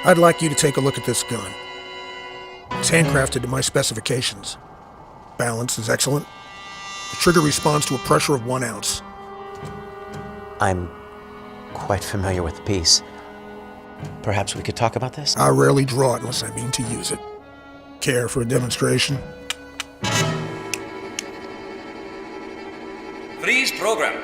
I'd like you to take a look at this gun. It's handcrafted to my specifications. Balance is excellent. The trigger responds to a pressure of 1 ounce. I'm quite familiar with the piece. Perhaps we could talk about this? I rarely draw it unless I mean to use it. Care for a demonstration? Freeze program.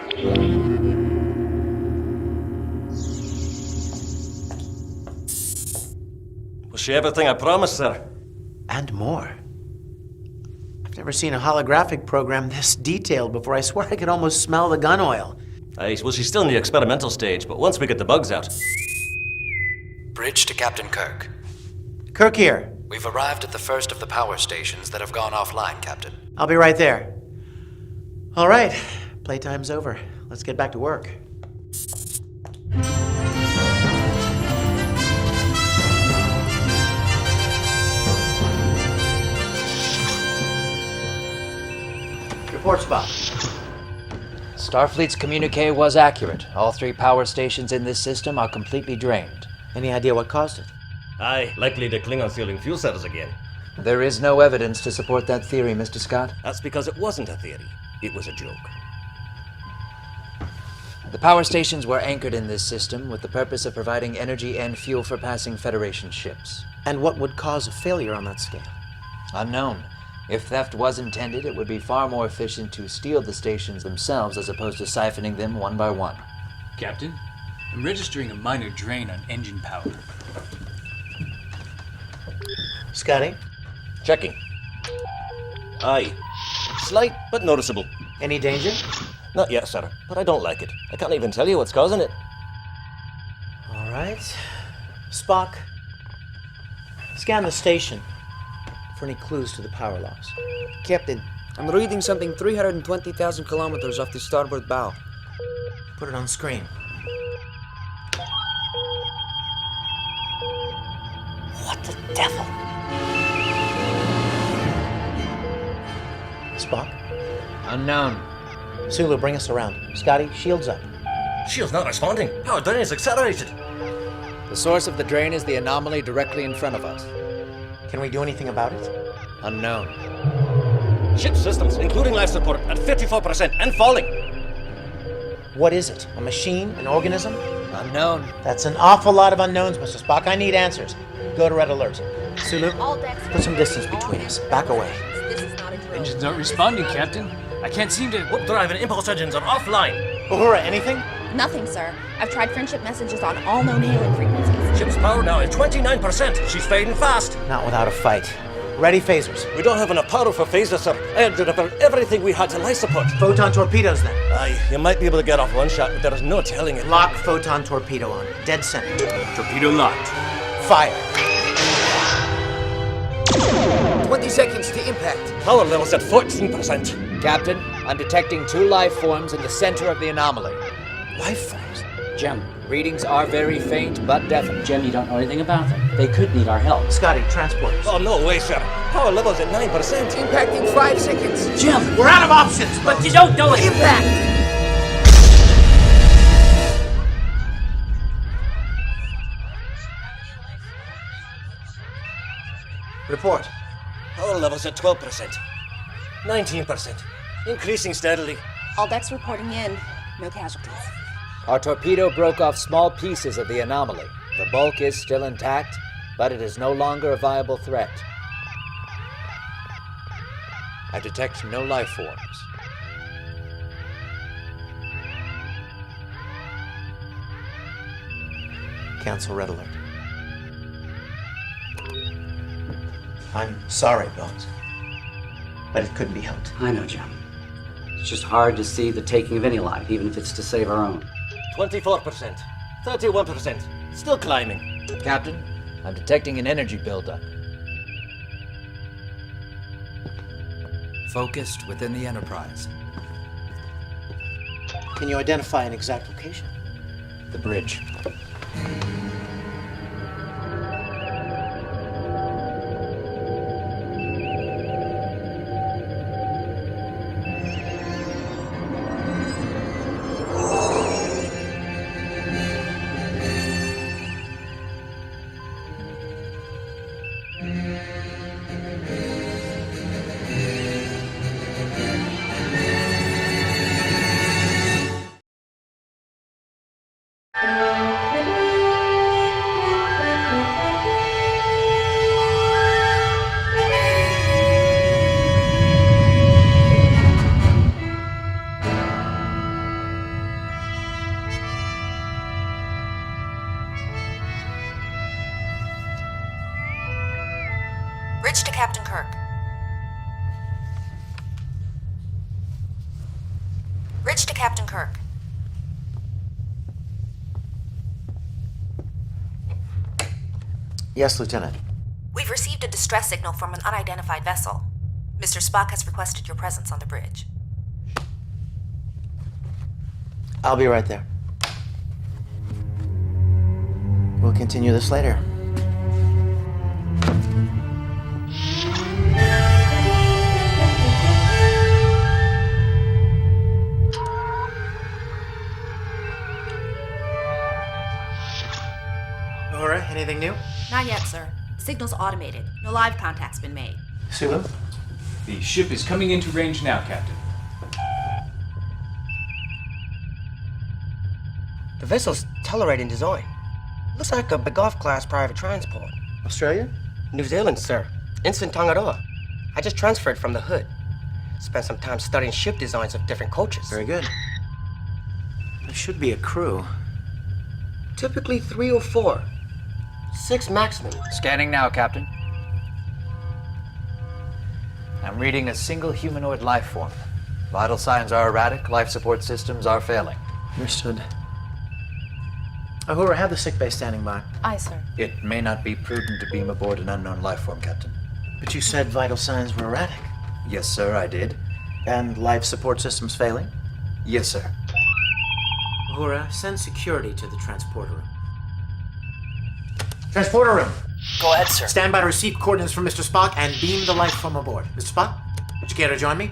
Was she everything I promised, sir? And more. I've never seen a holographic program this detailed before. I swear I could almost smell the gun oil. Aye, well, she's still in the experimental stage, but once we get the bugs out... Bridge to Captain Kirk. Kirk here. We've arrived at the first of the power stations that have gone offline, Captain. I'll be right there. All right, playtime's over. Let's get back to work. Report, Spock. Starfleet's communique was accurate. All 3 power stations in this system are completely drained. Any idea what caused it? Aye, likely the Klingon stealing fuel cells again. There is no evidence to support that theory, Mr. Scott. That's because it wasn't a theory. It was a joke. The power stations were anchored in this system with the purpose of providing energy and fuel for passing Federation ships. And what would cause a failure on that scale? Unknown. If theft was intended, it would be far more efficient to steal the stations themselves as opposed to siphoning them one by one. Captain, I'm registering a minor drain on engine power. Scotty, Checking. Aye. Slight, but noticeable. any danger? Not yet, sir, but I don't like it. I can't even tell you what's causing it. All right. Spock, scan the station for any clues to the power loss. Captain, I'm reading something 320,000 kilometers off the starboard bow. Put it on screen. What the devil? Spock? Unknown. Sulu, bring us around. Scotty, shields up. Shield's not responding. Power drain is accelerated. The source of the drain is the anomaly directly in front of us. Can we do anything about it? Unknown. Ship systems, including life support, at 54% and falling. What is it? A machine? An organism? Unknown. That's an awful lot of unknowns, Mr. Spock. I need answers. Go to red alert. Sulu, put some distance between us. Back away. Engines aren't responding, Captain. I can't seem to... Warp drive and impulse engines are offline. Uhura, anything? Nothing, sir. I've tried friendship messages on all known hailing frequencies. Ship's power now at 29%. She's fading fast. Not without a fight. Ready phasers. We don't have enough power for phasers, sir. I had delivered everything we had to life support. Photon torpedoes, then. Aye, you might be able to get off one shot, but there is no telling it. Lock photon torpedo on. Dead center. Torpedo locked. Fire. 20 seconds to impact. Power levels at 14%. Captain, I'm detecting 2 life forms in the center of the anomaly. Life forms. Jim, readings are very faint but definite. Jim, you don't know anything about them. They could need our help. Scotty, transporters. Oh, no way, sir. Power levels at 9%. Impact in 5 seconds. Jim! We're out of options. But you don't do it! Impact! Report. Power levels at 12%. 19%. Increasing steadily. All decks reporting in. No casualties. Our torpedo broke off small pieces of the anomaly. The bulk is still intact, but it is no longer a viable threat. I detect no life forms. Cancel red alert. I'm sorry, Bones. But it couldn't be helped. I know, Jim. It's just hard to see the taking of any life, even if it's to save our own. 24%. 31%. Still climbing. Captain, I'm detecting an energy buildup. Focused within the Enterprise. Can you identify an exact location? The bridge. Switch to Captain Kirk. Yes, Lieutenant. We've received a distress signal from an unidentified vessel. Mr. Spock has requested your presence on the bridge. I'll be right there. We'll continue this later. Laura, anything new? Not yet, sir. Signal's automated. No live contact's been made. Sulu? The ship is coming into range now, Captain. The vessel's Telluride in design. Looks like a Begov-class private transport. Australia? New Zealand, sir. Instant Tongaroa. I just transferred from the hood. Spent some time studying ship designs of different cultures. Very good. There should be a crew. Typically 3 or 4. 6 maximum. Scanning now, Captain. I'm reading a single humanoid life form. Vital signs are erratic, life support systems are failing. Understood. Uhura, have the sickbay standing by. Aye, sir. It may not be prudent to beam aboard an unknown life form, Captain. But you said vital signs were erratic. Yes, sir, I did. And life support systems failing? Yes, sir. Uhura, send security to the transporter room. Transporter room! Go ahead, sir. Stand by to receive coordinates from Mr. Spock and beam the life from aboard. Mr. Spock, would you care to join me?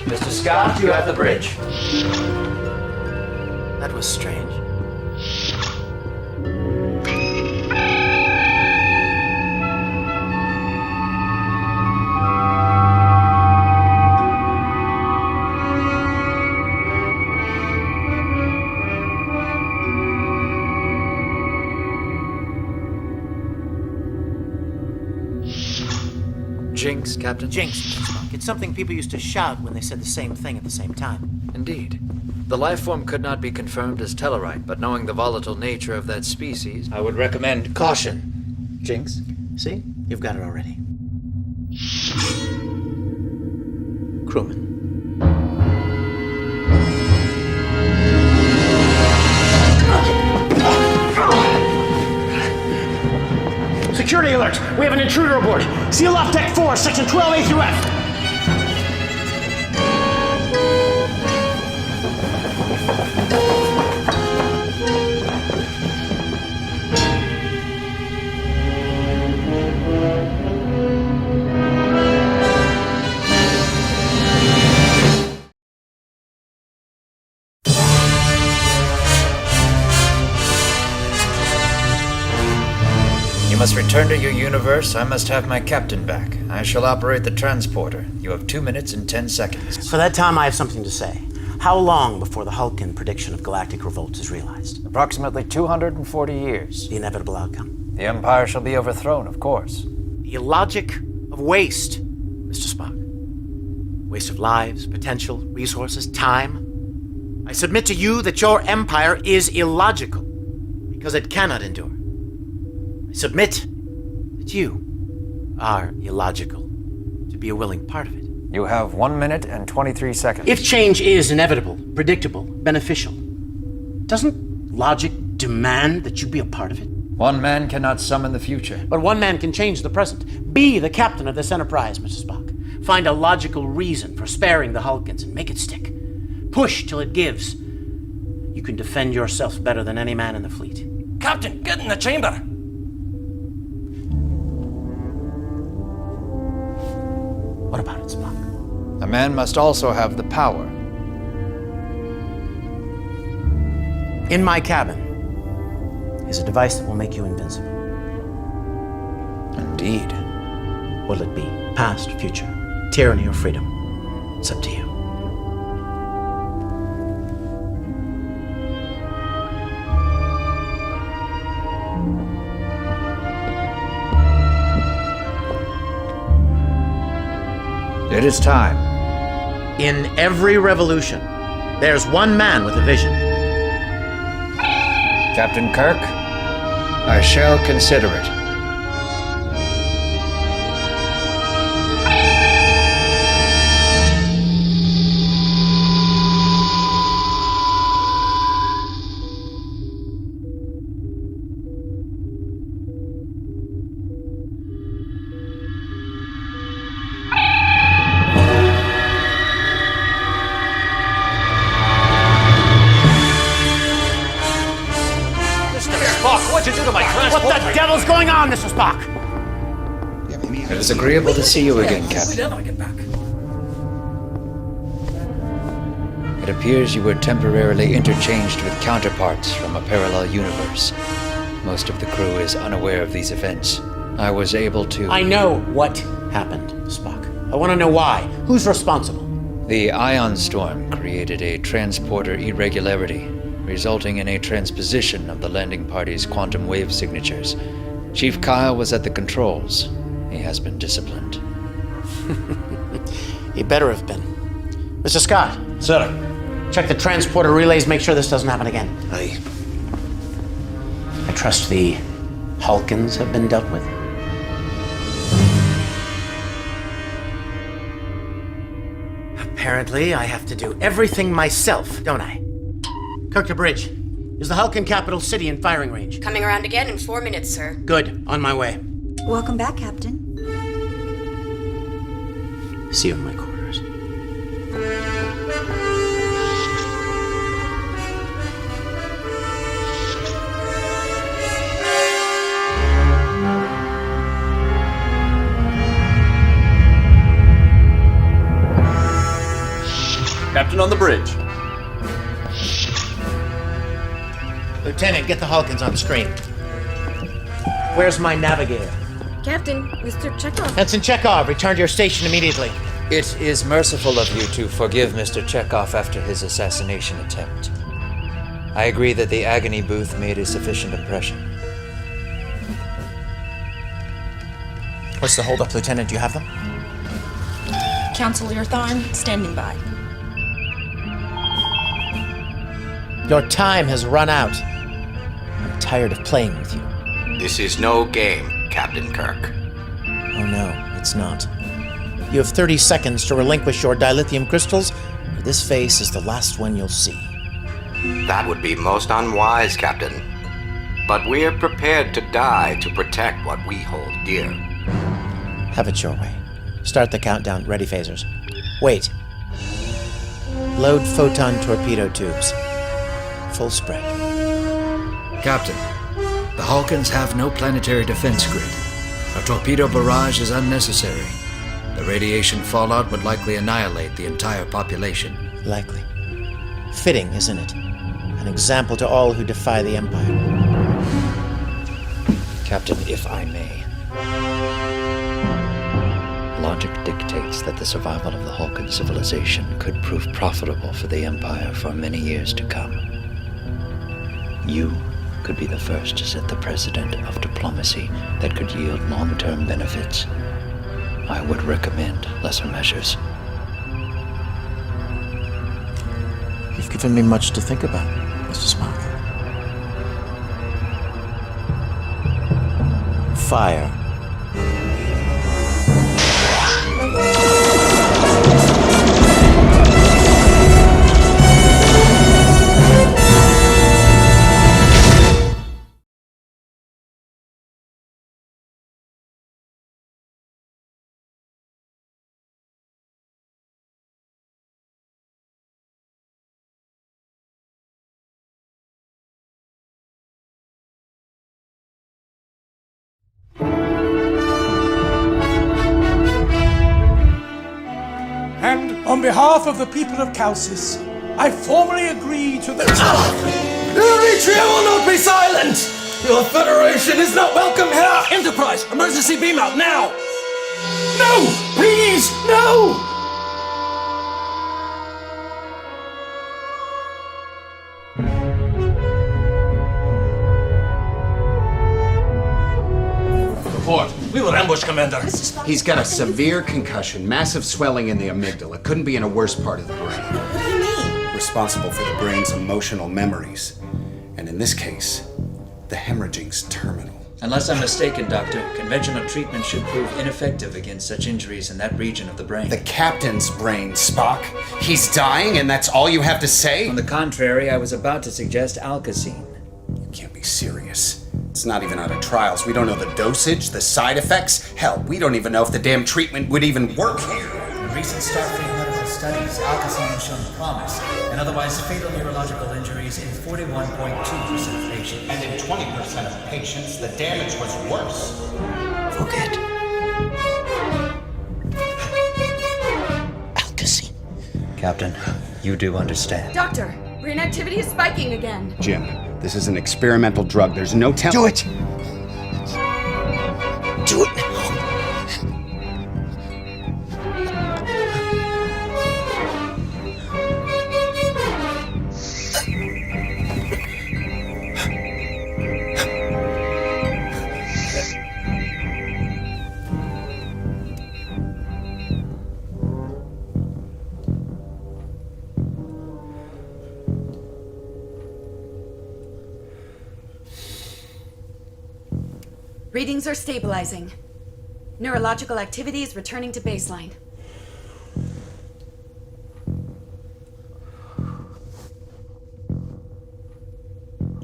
Mr. Scott, you have the bridge. That was strange. Jinx, Captain? Jinx, Mr. Spock. It's something people used to shout when they said the same thing at the same time. Indeed. The life form could not be confirmed as Telluride, but knowing the volatile nature of that species, I would recommend caution. Jinx? See? You've got it already. Crewman. Security alert! We have an intruder aboard! Seal off Deck 4, Section 12A through F! You must return to your universe. I must have my captain back. I shall operate the transporter. You have 2 minutes and 10 seconds. For that time, I have something to say. How long before the Hulkin prediction of galactic revolt is realized? Approximately 240 years. The inevitable outcome? The Empire shall be overthrown, of course. The illogic of waste, Mr. Spock. Waste of lives, potential, resources, time. I submit to you that your empire is illogical because it cannot endure. I submit that you are illogical to be a willing part of it. You have 1 minute and 23 seconds. If change is inevitable, predictable, beneficial, doesn't logic demand that you be a part of it? One man cannot summon the future. But one man can change the present. Be the captain of this enterprise, Mr. Spock. Find a logical reason for sparing the Hulkins and make it stick. Push till it gives. You can defend yourself better than any man in the fleet. Captain, get in the chamber! What about it, Spock? A man must also have the power. In my cabin is a device that will make you invincible. Indeed. What'll it be? Past, future, tyranny, or freedom? It's up to you. It is time. In every revolution, there's one man with a vision. Captain Kirk, I shall consider it. did you do to my transport? What the devil's going on, Mr. Spock? It was agreeable to see you again, Captain. It appears you were temporarily interchanged with counterparts from a parallel universe. Most of the crew is unaware of these events. I was able to... I know what happened, Spock. I want to know why. Who's responsible? The ion storm created a transporter irregularity, resulting in a transposition of the landing party's quantum wave signatures. Chief Kyle was at the controls. He has been disciplined. He better have been. Mr. Scott. Sir. Check the transporter relays, make sure this doesn't happen again. Aye. I trust the Hulkins have been dealt with. Apparently, I have to do everything myself, don't I? Kirk to bridge. Is the Hulkin capital city in firing range? Coming around again in 4 minutes, sir. Good. On my way. Welcome back, Captain. See you in my quarters. Captain on the bridge. Lieutenant, get the Hulkins on the screen. Where's my navigator? Captain, Mr. Chekhov. Ensign Chekhov, return to your station immediately. It is merciful of you to forgive Mr. Chekhov after his assassination attempt. I agree that the agony booth made a sufficient impression. What's the holdup, Lieutenant? Do you have them? Counselor Tharn, standing by. Your time has run out. I'm tired of playing with you. This is no game, Captain Kirk. Oh no, it's not. You have 30 seconds to relinquish your dilithium crystals, or this face is the last one you'll see. That would be most unwise, Captain. But we're prepared to die to protect what we hold dear. Have it your way. Start the countdown. Ready, phasers. Wait. Load photon torpedo tubes. Full spread. Captain, the Hulkins have no planetary defense grid. A torpedo barrage is unnecessary. The radiation fallout would likely annihilate the entire population. Likely. Fitting, isn't it? An example to all who defy the Empire. Captain, if I may. Logic dictates that the survival of the Hulkan civilization could prove profitable for the Empire for many years to come. You could be the first to set the precedent of diplomacy that could yield long-term benefits. I would recommend lesser measures. You've given me much to think about, Mr. Spock. Fire. And on behalf of the people of Calcis, I formally agree to the... Eritrea will not be silent! Your Federation is not welcome here! Enterprise, emergency beam out now! No! Please, no! Report. We will ambush Commander. He's got a severe concussion, massive swelling in the amygdala. Couldn't be in a worse part of the brain. What do you mean? Responsible for the brain's emotional memories. And in this case, the hemorrhaging's terminal. Unless I'm mistaken, Doctor, conventional treatment should prove ineffective against such injuries in that region of the brain. The captain's brain, Spock. He's dying, and that's all you have to say? On the contrary, I was about to suggest Alkazine. You can't be serious. It's not even out of trials. We don't know the dosage, the side effects. Hell, we don't even know if the damn treatment would even work here. Recent Starfleet medical studies, Alcazon has shown promise in otherwise fatal neurological injuries in 41.2% of patients. And in 20% of patients, the damage was worse. Forget. Captain, you do understand. Doctor, brain activity is spiking again. Jim, this is an experimental drug. There's no telling. Do it! Do it now! Readings are stabilizing. Neurological activity is returning to baseline.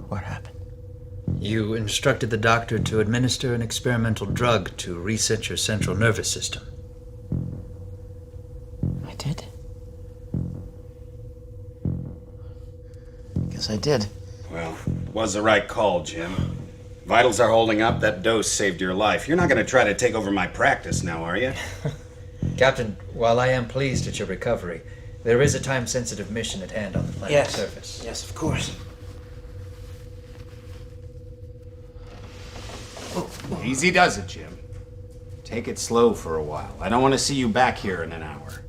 What happened? You instructed the doctor to administer an experimental drug to reset your central nervous system. I did? Guess I did. Well, it was the right call, Jim. Vitals are holding up. That dose saved your life. You're not going to try to take over my practice now, are you? Captain, while I am pleased at your recovery, there is a time-sensitive mission at hand on the planet's surface. Yes, of course. Easy does it, Jim. Take it slow for a while. I don't want to see you back here in an hour.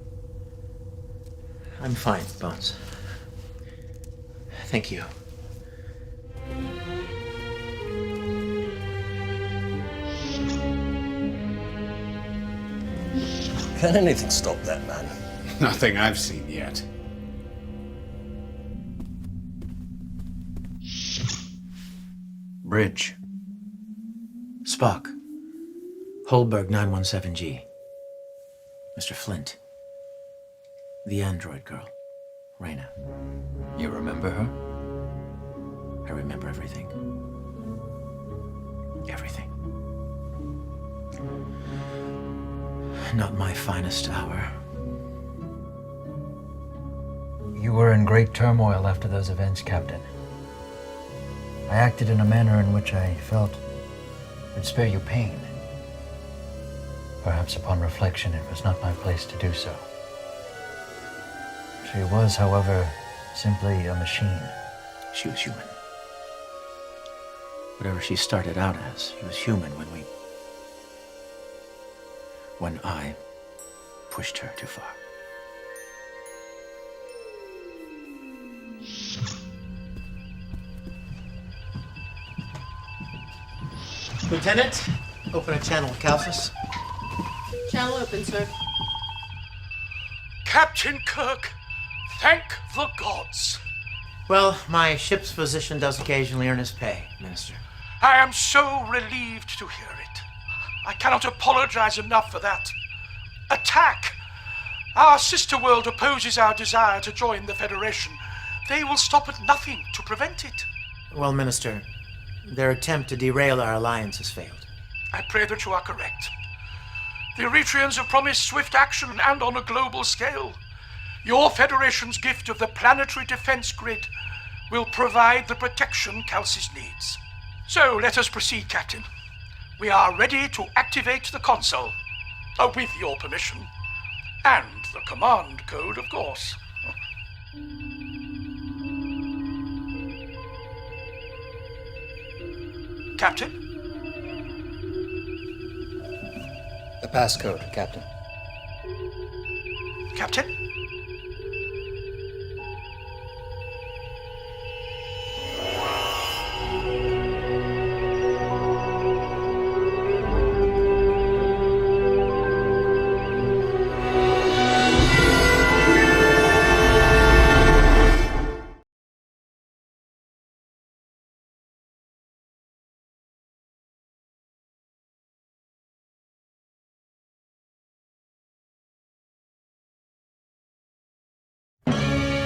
I'm fine, Bones. Thank you. Can anything stop that man? Nothing I've seen yet. Bridge. Spock. Holberg 917G. Mr. Flint. The android girl. Reyna. You remember her? I remember everything. Everything. Not my finest hour. You were in great turmoil after those events, Captain. I acted in a manner in which I felt would spare you pain. Perhaps upon reflection, it was not my place to do so. She was, however, simply a machine. She was human. Whatever she started out as, she was human when I pushed her too far. Lieutenant, open a channel with Calphus. Channel open, sir. Captain Kirk, thank the gods. Well, my ship's physician does occasionally earn his pay, Minister. I am so relieved to hear it. I cannot apologize enough for that. Attack! Our sister world opposes our desire to join the Federation. They will stop at nothing to prevent it. Well, Minister, their attempt to derail our alliance has failed. I pray that you are correct. The Eretrians have promised swift action and on a global scale. Your Federation's gift of the planetary defense grid will provide the protection Calcis needs. So let us proceed, Captain. We are ready to activate the console, with your permission, and the command code, of course. Captain? The passcode, Captain. Captain?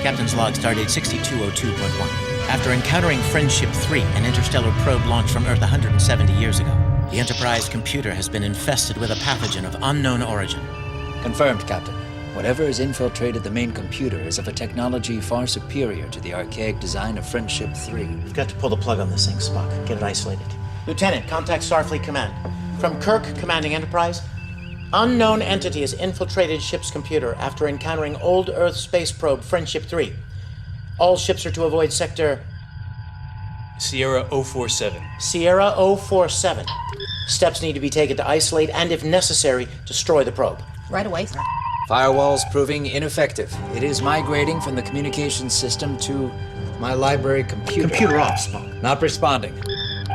Captain's log stardate 6202.1. After encountering Friendship 3, an interstellar probe launched from Earth 170 years ago, the Enterprise computer has been infested with a pathogen of unknown origin. Confirmed, Captain. Whatever has infiltrated the main computer is of a technology far superior to the archaic design of Friendship 3. We've got to pull the plug on this thing, Spock. Get it isolated. Lieutenant, contact Starfleet Command. From Kirk, commanding Enterprise. Unknown entity has infiltrated ship's computer after encountering old Earth space probe Friendship 3. All ships are to avoid sector... Sierra 047. Sierra 047. Steps need to be taken to isolate and, if necessary, destroy the probe. Right away, sir. Firewall's proving ineffective. It is migrating from the communications system to my library computer. Computer off, Spock. Not responding.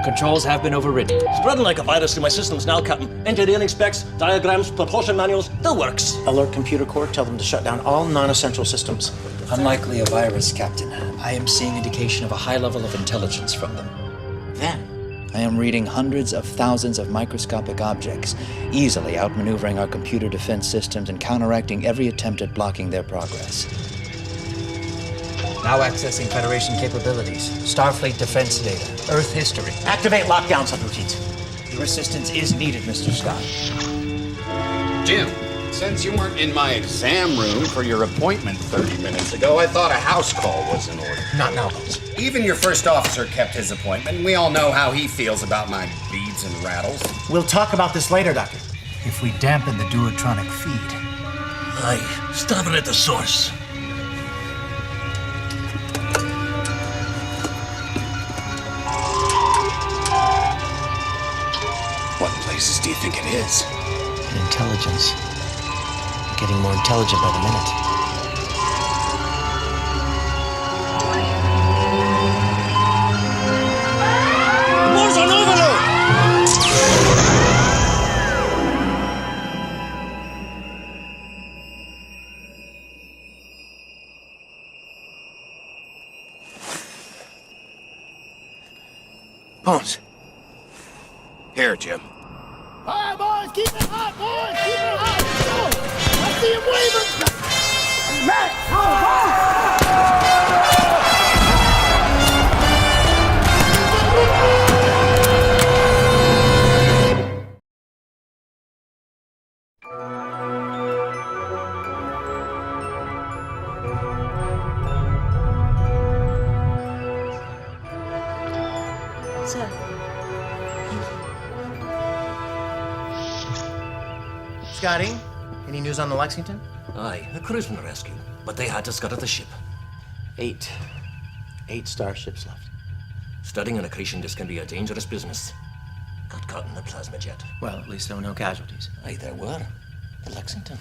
Controls have been overridden. Spreading like a virus through my systems now, Captain. Engineering specs, diagrams, propulsion manuals, the works. Alert computer core, tell them to shut down all non-essential systems. Unlikely a virus, Captain. I am seeing indication of a high level of intelligence from them. Then? I am reading hundreds of thousands of microscopic objects, easily outmaneuvering our computer defense systems and counteracting every attempt at blocking their progress. Now accessing Federation capabilities. Starfleet defense data. Earth history. Activate lockdown subroutines. Your assistance is needed, Mr. Scott. Jim, since you weren't in my exam room for your appointment 30 minutes ago, I thought a house call was in order. Not now, Bones. Even your first officer kept his appointment, and we all know how he feels about my beads and rattles. We'll talk about this later, Doctor. If we dampen the duotronic feed. Aye, stop it at the source. What places do you think it is? Intelligence. Getting more intelligent by the minute. War's on overload! Bones. Here, Jim. All right, boys, keep it hot, boys! Keep it hot! Go! I see him waving! Matt, Scotty, any news on the Lexington? Aye, a cruise been rescued, but they had to scuttle the ship. 8 starships left. Studying an accretion disk can be a dangerous business. Got caught in the plasma jet. Well, at least there were no casualties. Aye, there were. The Lexington.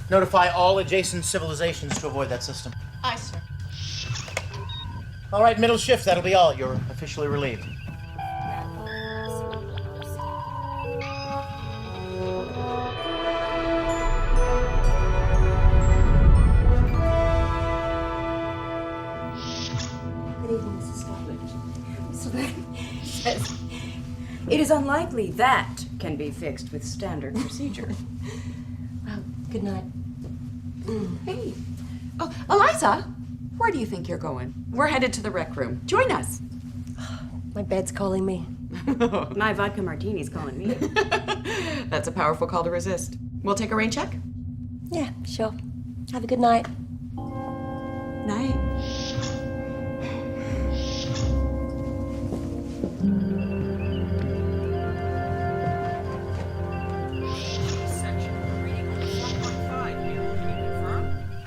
Notify all adjacent civilizations to avoid that system. Aye, sir. All right, middle shift, that'll be all. You're officially relieved. It is unlikely that can be fixed with standard procedure. Well, good night. Hey. Oh, Eliza, where do you think you're going? We're headed to the rec room. Join us. My bed's calling me. My vodka martini's calling me. That's a powerful call to resist. We'll take a rain check? Yeah, sure. Have a good night. Night.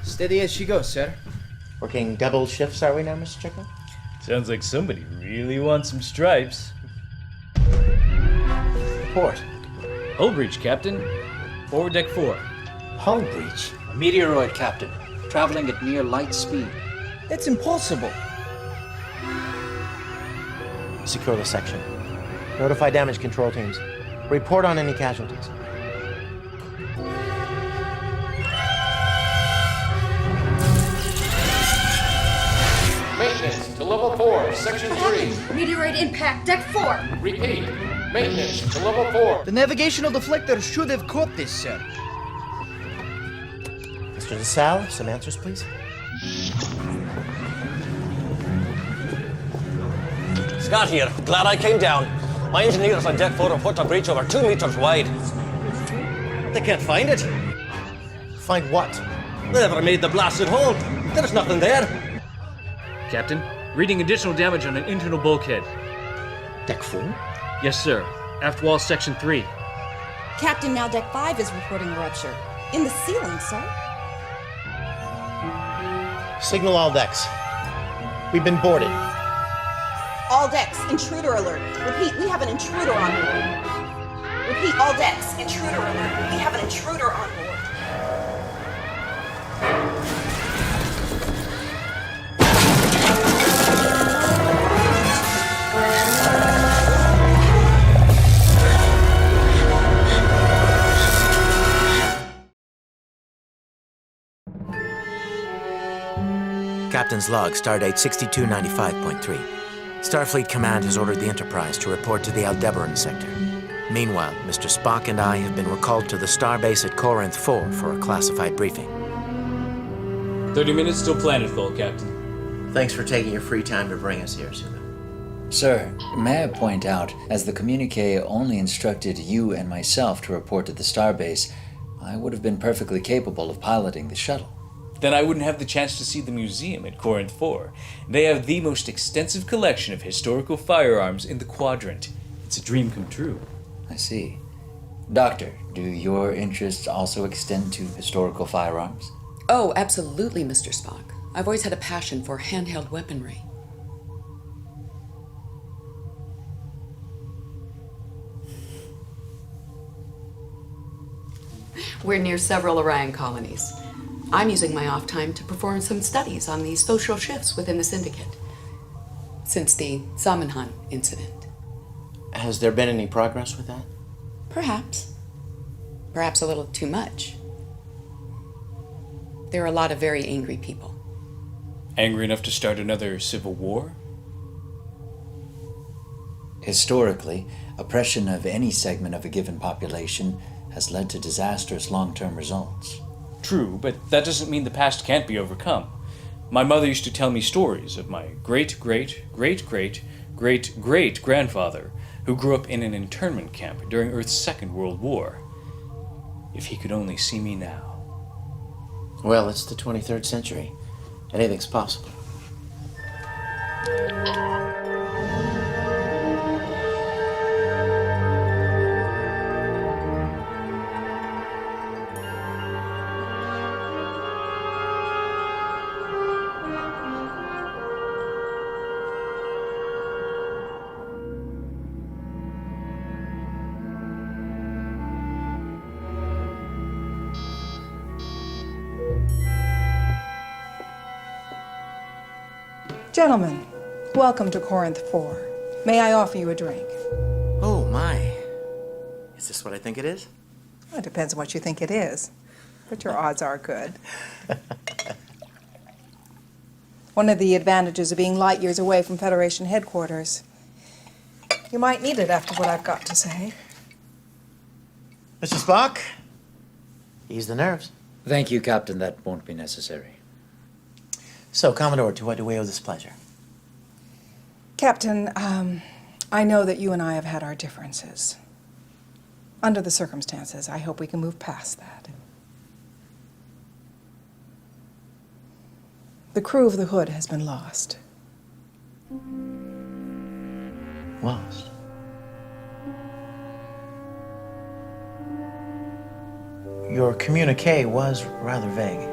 Steady as she goes, sir. Working double shifts, are we now, Mr. Chickman? Sounds like somebody really wants some stripes. Report. Hull breach, Captain. Forward deck 4. Hull breach? A meteoroid, Captain. Traveling at near light speed. That's impossible. Secure the section. Notify damage control teams. Report on any casualties. Maintenance to level 4, section 3. Meteoroid impact, deck 4. Repeat. Maintenance to level 4. The navigational deflector should have caught this, sir. Mr. DeSalle, some answers, please. Scott here. Glad I came down. My engineers on deck 4 report a breach over 2 meters wide. They can't find it. Find what? They never made the blasted hole. There's nothing there. Captain, reading additional damage on an internal bulkhead. Deck 4? Yes, sir. Aft wall, section 3. Captain, now Deck 5 is reporting a rupture. In the ceiling, sir. Signal all decks. We've been boarded. All decks, intruder alert. Repeat, we have an intruder on board. Repeat, all decks, intruder alert. We have an intruder on board. Captain's log, stardate 6295.3. Starfleet Command has ordered the Enterprise to report to the Aldebaran sector. Meanwhile, Mr. Spock and I have been recalled to the starbase at Corinth 4 for a classified briefing. 30 minutes till planetfall, Captain. Thanks for taking your free time to bring us here, Sulu. Sir, may I point out, as the communique only instructed you and myself to report to the starbase, I would have been perfectly capable of piloting the shuttle. Then I wouldn't have the chance to see the museum at Corinth 4. They have the most extensive collection of historical firearms in the quadrant. It's a dream come true. I see. Doctor, do your interests also extend to historical firearms? Oh, absolutely, Mr. Spock. I've always had a passion for handheld weaponry. We're near several Orion colonies. I'm using my off time to perform some studies on the social shifts within the Syndicate since the Zamenhof incident. Has there been any progress with that? Perhaps. Perhaps a little too much. There are a lot of very angry people. Angry enough to start another civil war? Historically, oppression of any segment of a given population has led to disastrous long-term results. True, but that doesn't mean the past can't be overcome. My mother used to tell me stories of my great-great-great-great-great-grandfather who grew up in an internment camp during Earth's Second World War. If he could only see me now. Well, it's the 23rd century. Anything's possible. Gentlemen, welcome to Corinth 4. May I offer you a drink? Oh, my. Is this what I think it is? Well, it depends on what you think it is, but your odds are good. One of the advantages of being light years away from Federation headquarters. You might need it after what I've got to say. Mr. Spock? Ease the nerves. Thank you, Captain. That won't be necessary. So, Commodore, to what do we owe this pleasure? Captain, I know that you and I have had our differences. Under the circumstances, I hope we can move past that. The crew of the Hood has been lost. Lost? Your communique was rather vague.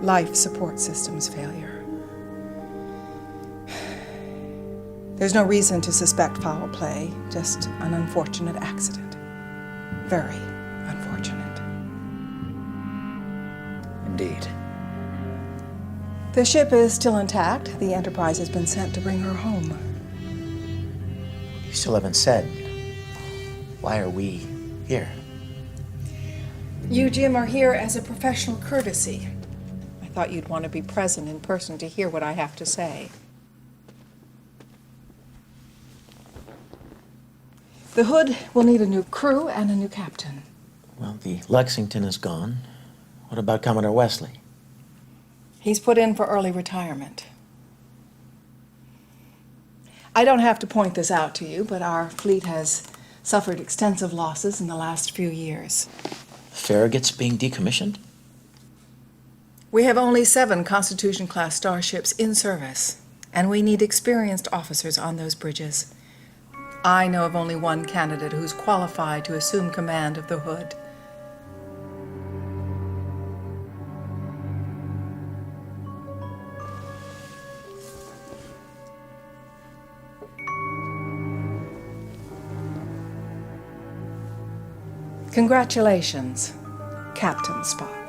Life support systems failure. There's no reason to suspect foul play, just an unfortunate accident. Very unfortunate. Indeed. The ship is still intact. The Enterprise has been sent to bring her home. You still haven't said, why are we here? You, Jim, are here as a professional courtesy. I thought you'd want to be present in person to hear what I have to say. The Hood will need a new crew and a new captain. Well, the Lexington is gone. What about Commodore Wesley? He's put in for early retirement. I don't have to point this out to you, but our fleet has suffered extensive losses in the last few years. Farragut's being decommissioned? We have only 7 Constitution-class starships in service, and we need experienced officers on those bridges. I know of only one candidate who's qualified to assume command of the Hood. Congratulations, Captain Spock.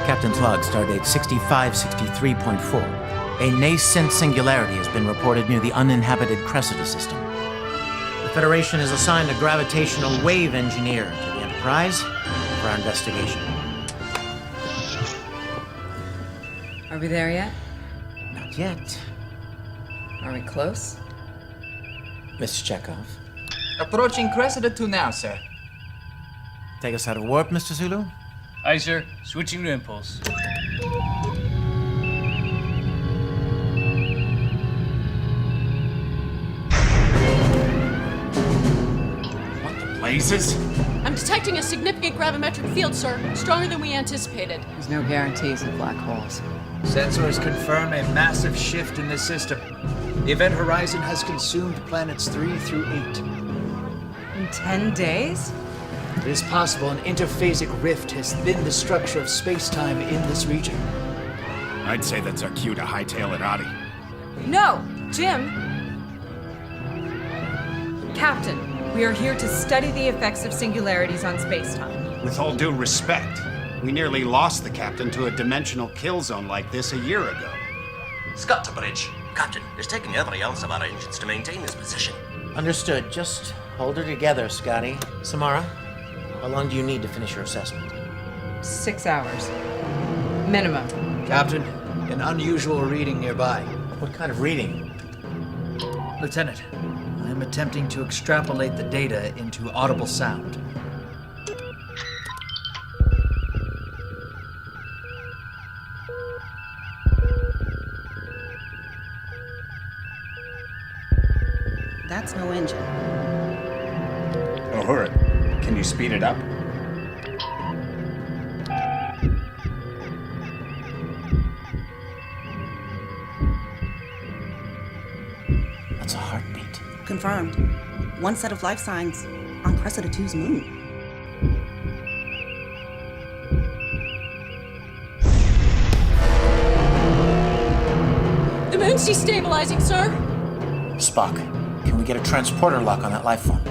Captain's log, stardate 6563.4. A nascent singularity has been reported near the uninhabited Cressida system. The Federation has assigned a gravitational wave engineer to the Enterprise for our investigation. Are we there yet? Not yet. Are we close? Mr. Chekhov. Approaching Cressida 2 now, sir. Take us out of warp, Mr. Zulu? Aye, sir. Switching to impulse. Blazes? I'm detecting a significant gravimetric field, sir. Stronger than we anticipated. There's no guarantees of black holes. Sensors confirm a massive shift in the system. The event horizon has consumed planets 3 through 8. In 10 days? It is possible an interphasic rift has thinned the structure of space-time in this region. I'd say that's our cue to hightail it, Adi. No! Jim! Captain, we are here to study the effects of singularities on space-time. With all due respect, we nearly lost the captain to a dimensional kill zone like this a year ago. Scott to bridge. Captain, it's taking every ounce of our engines to maintain this position. Understood. Just hold her together, Scotty. Samara, how long do you need to finish your assessment? 6 hours. Minimum. Captain, an unusual reading nearby. What kind of reading? Lieutenant, I am attempting to extrapolate the data into audible sound. That's no engine. Uhura, can you speed it up? That's a heartbeat. Confirmed. One set of life signs on Cressida 2's moon. The moon's destabilizing, sir. Spock, can we get a transporter lock on that life form?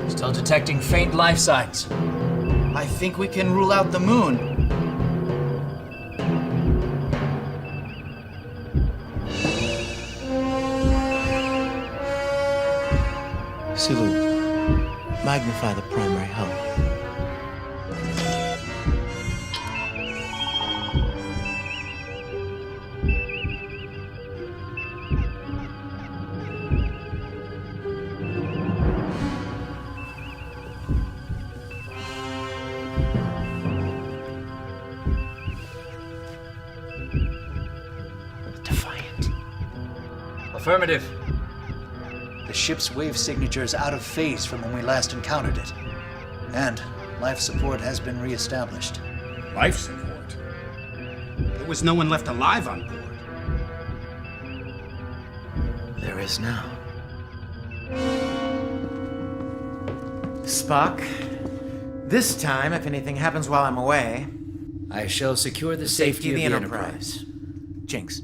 Still detecting faint life signs. I think we can rule out the moon. Sulu, magnify the primary hub. Affirmative. The ship's wave signature is out of phase from when we last encountered it. And life support has been re-established. Life support? There was no one left alive on board. There is now. Spock, this time, if anything happens while I'm away, I shall secure the safety of the Enterprise. Jinx.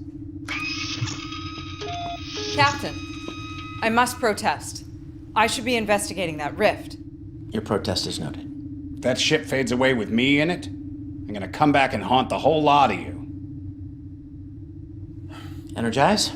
Captain, I must protest. I should be investigating that rift. Your protest is noted. If that ship fades away with me in it, I'm gonna come back and haunt the whole lot of you. Energize.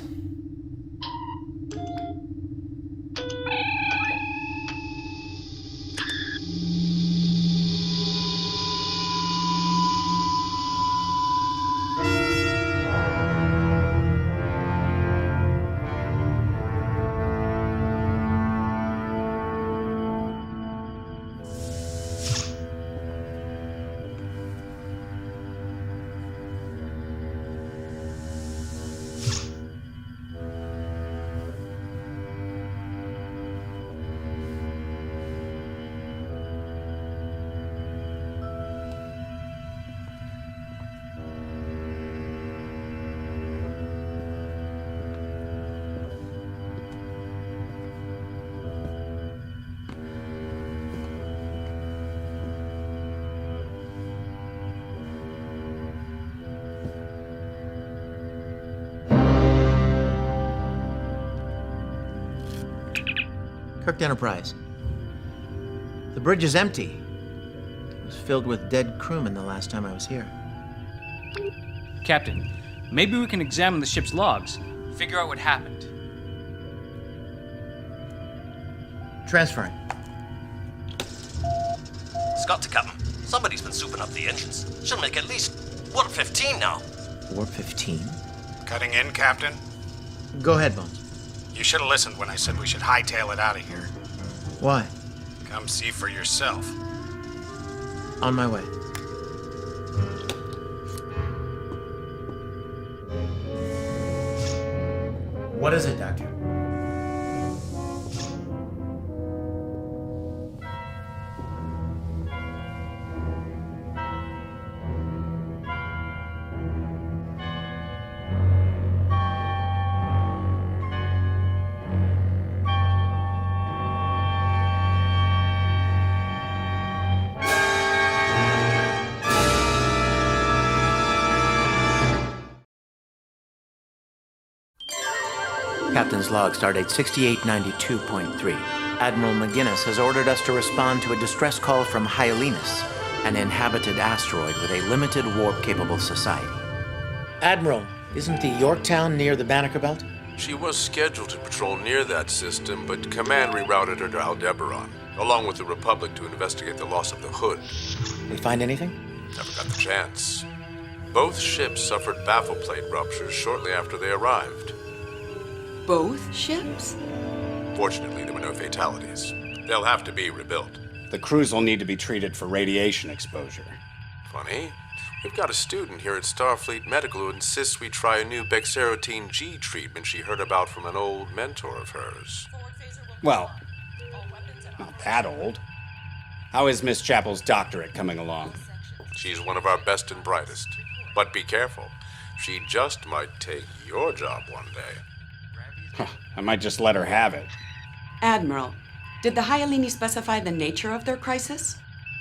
Kirk Enterprise. The bridge is empty. It was filled with dead crewmen the last time I was here. Captain, maybe we can examine the ship's logs, figure out what happened. Transferring. Scott to Captain. Somebody's been souping up the engines. Should make at least warp 15 now. Warp 15? Cutting in, Captain? Go ahead, Bones. You should have listened when I said we should hightail it out of here. Why? Come see for yourself. On my way. What is it, Doctor? Captain's log, stardate 6892.3. Admiral McGinnis has ordered us to respond to a distress call from Hylinus, an inhabited asteroid with a limited warp-capable society. Admiral, isn't the Yorktown near the Banneker Belt? She was scheduled to patrol near that system, but Command rerouted her to Aldebaran, along with the Republic to investigate the loss of the Hood. We find anything? Never got the chance. Both ships suffered baffle plate ruptures shortly after they arrived. Both ships? Fortunately, there were no fatalities. They'll have to be rebuilt. The crews will need to be treated for radiation exposure. Funny, we've got a student here at Starfleet Medical who insists we try a new Bexarotene G treatment she heard about from an old mentor of hers. Well, not that old. How is Miss Chapel's doctorate coming along? She's one of our best and brightest. But be careful. She just might take your job one day. I might just let her have it. Admiral, did the Hyalini specify the nature of their crisis?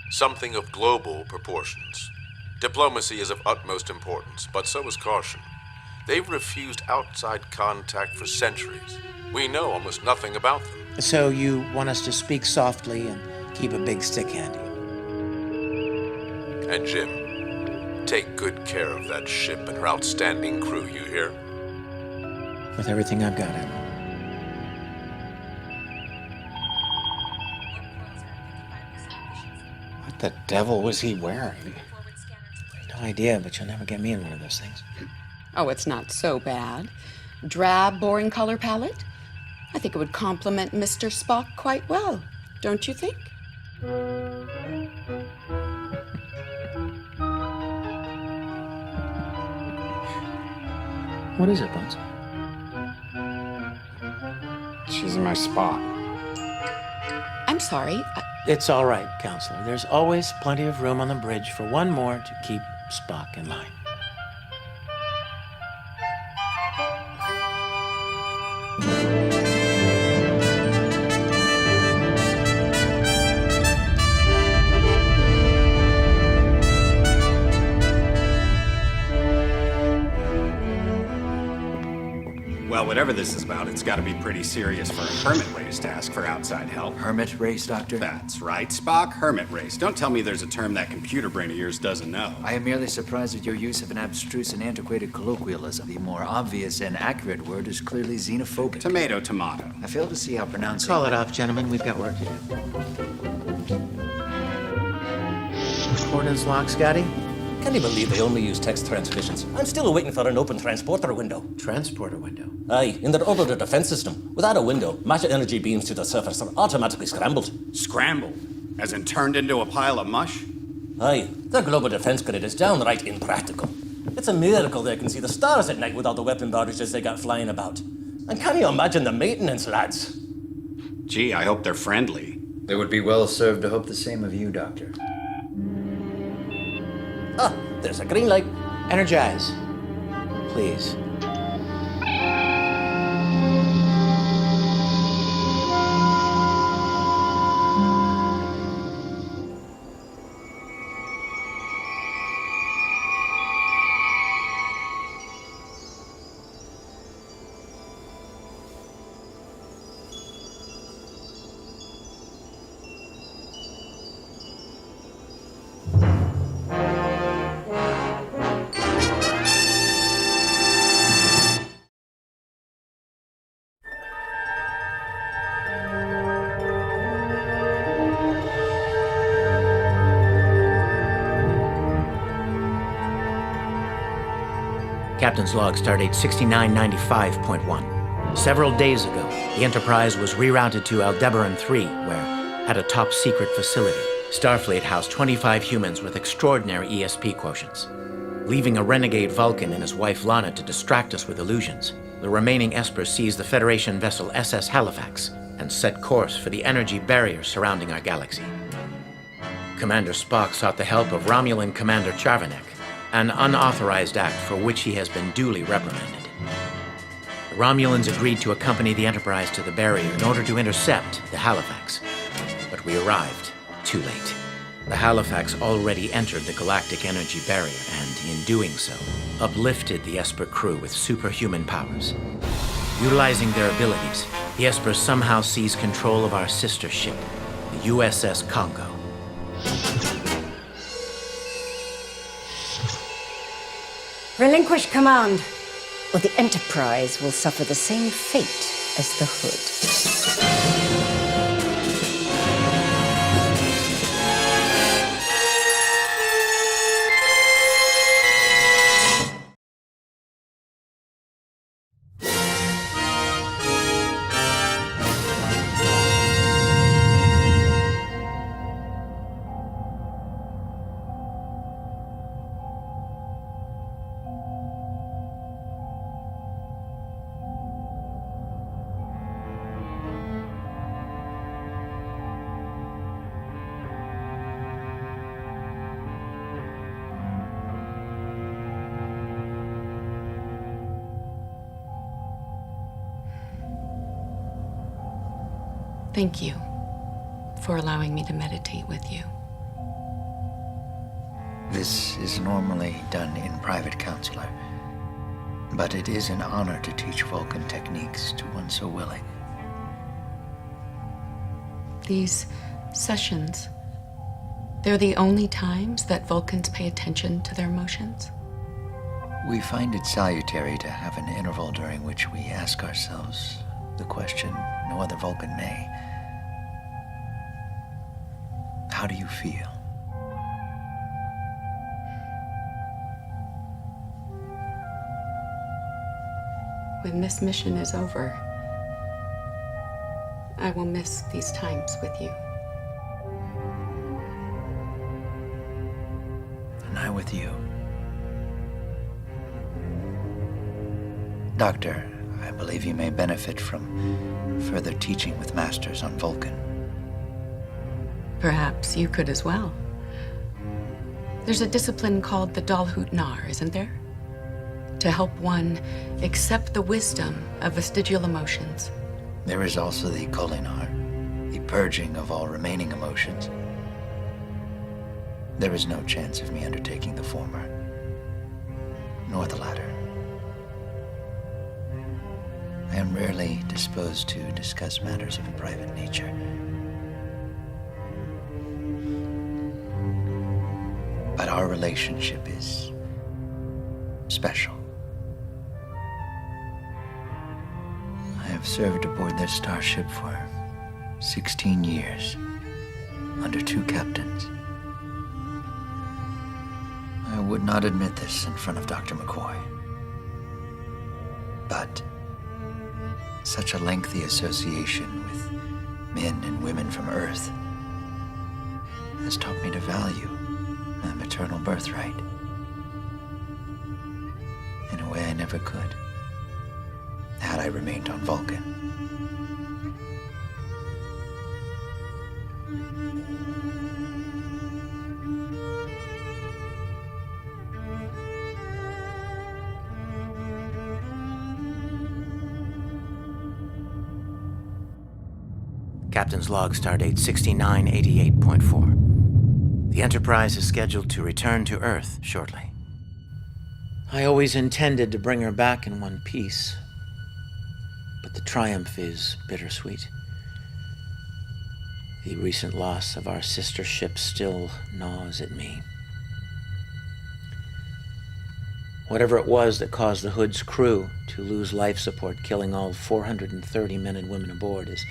Something of global proportions. Diplomacy is of utmost importance, but so is caution. They've refused outside contact for centuries. We know almost nothing about them. So you want us to speak softly and keep a big stick handy? And Jim, take good care of that ship and her outstanding crew, you hear? With everything I've got, Admiral. What the devil was he wearing? No idea, but you'll never get me in one of those things. Oh, it's not so bad. Drab, boring color palette? I think it would complement Mr. Spock quite well, don't you think? What is it, Bones? She's in my spot. I'm sorry. It's all right, Counselor. There's always plenty of room on the bridge for one more to keep Spock in line. Well, whatever this is about, it's got to be pretty serious for a hermit race to ask for outside help. Hermit race, Doctor? That's right, Spock. Hermit race. Don't tell me there's a term that computer brain of yours doesn't know. I am merely surprised at your use of an abstruse and antiquated colloquialism. The more obvious and accurate word is clearly xenophobic. Tomato, tomato. I fail to see how pronouncing... Call it off, gentlemen. We've got work to do. Coordinates locked, Scotty? Can you believe they only use text transmissions? I'm still waiting for an open transporter window. Transporter window? Aye, in their orbital defense system. Without a window, matter energy beams to the surface are automatically scrambled. Scrambled? As in turned into a pile of mush? Aye, their global defense grid is downright impractical. It's a miracle they can see the stars at night with all the weapon barrages they got flying about. And can you imagine the maintenance, lads? Gee, I hope they're friendly. They would be well served to hope the same of you, Doctor. Ah, there's a green light. Energize. Please. Captain's log, stardate 6995.1. Several days ago, the Enterprise was rerouted to Aldebaran 3, where, at a top-secret facility, Starfleet housed 25 humans with extraordinary ESP quotients. Leaving a renegade Vulcan and his wife Lana to distract us with illusions, the remaining Esper seized the Federation vessel SS Halifax and set course for the energy barrier surrounding our galaxy. Commander Spock sought the help of Romulan Commander Charvanek, an unauthorized act for which he has been duly reprimanded. The Romulans agreed to accompany the Enterprise to the barrier in order to intercept the Halifax, but we arrived too late. The Halifax already entered the galactic energy barrier and, in doing so, uplifted the Esper crew with superhuman powers. Utilizing their abilities, the Esper somehow seized control of our sister ship, the USS Congo. Relinquish command, or the Enterprise will suffer the same fate as the Hood. Thank you for allowing me to meditate with you. This is normally done in private, Counselor. But it is an honor to teach Vulcan techniques to one so willing. These sessions, they're the only times that Vulcans pay attention to their emotions? We find it salutary to have an interval during which we ask ourselves the question no other Vulcan may. How do you feel? When this mission is over, I will miss these times with you. And I with you. Doctor, I believe you may benefit from further teaching with masters on Vulcan. Perhaps you could as well. There's a discipline called the Dalhut Nar, isn't there? To help one accept the wisdom of vestigial emotions. There is also the Kolinar, the purging of all remaining emotions. There is no chance of me undertaking the former, nor the latter. I am rarely disposed to discuss matters of a private nature. But our relationship is special. I have served aboard this starship for 16 years, under 2 captains. I would not admit this in front of Dr. McCoy. But such a lengthy association with men and women from Earth has taught me to value my maternal birthright in a way I never could had I remained on Vulcan. Captain's log, stardate 6988.4. The Enterprise is scheduled to return to Earth shortly. I always intended to bring her back in one piece, but the triumph is bittersweet. The recent loss of our sister ship still gnaws at me. Whatever it was that caused the Hood's crew to lose life support, killing all 430 men and women aboard, is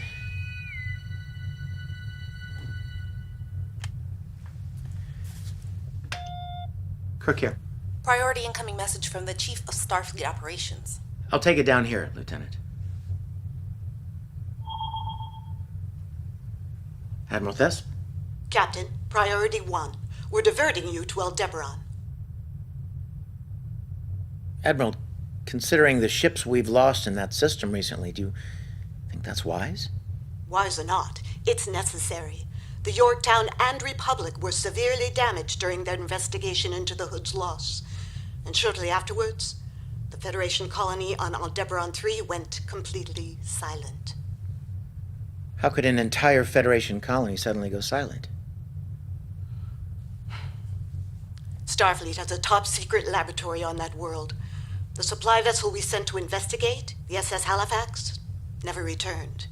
Kirk here. Priority incoming message from the Chief of Starfleet Operations. I'll take it down here, Lieutenant. Admiral Thesp? Captain, Priority 1. We're diverting you to Aldebaran. Admiral, considering the ships we've lost in that system recently, do you think that's wise? Wise or not, it's necessary. The Yorktown and Republic were severely damaged during their investigation into the Hood's loss. And shortly afterwards, the Federation colony on Aldebaran 3 went completely silent. How could an entire Federation colony suddenly go silent? Starfleet has a top-secret laboratory on that world. The supply vessel we sent to investigate, the SS Halifax, never returned.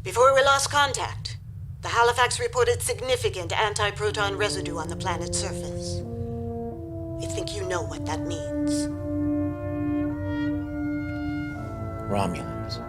Before we lost contact, the Halifax reported significant anti-proton residue on the planet's surface. I think you know what that means. Romulans.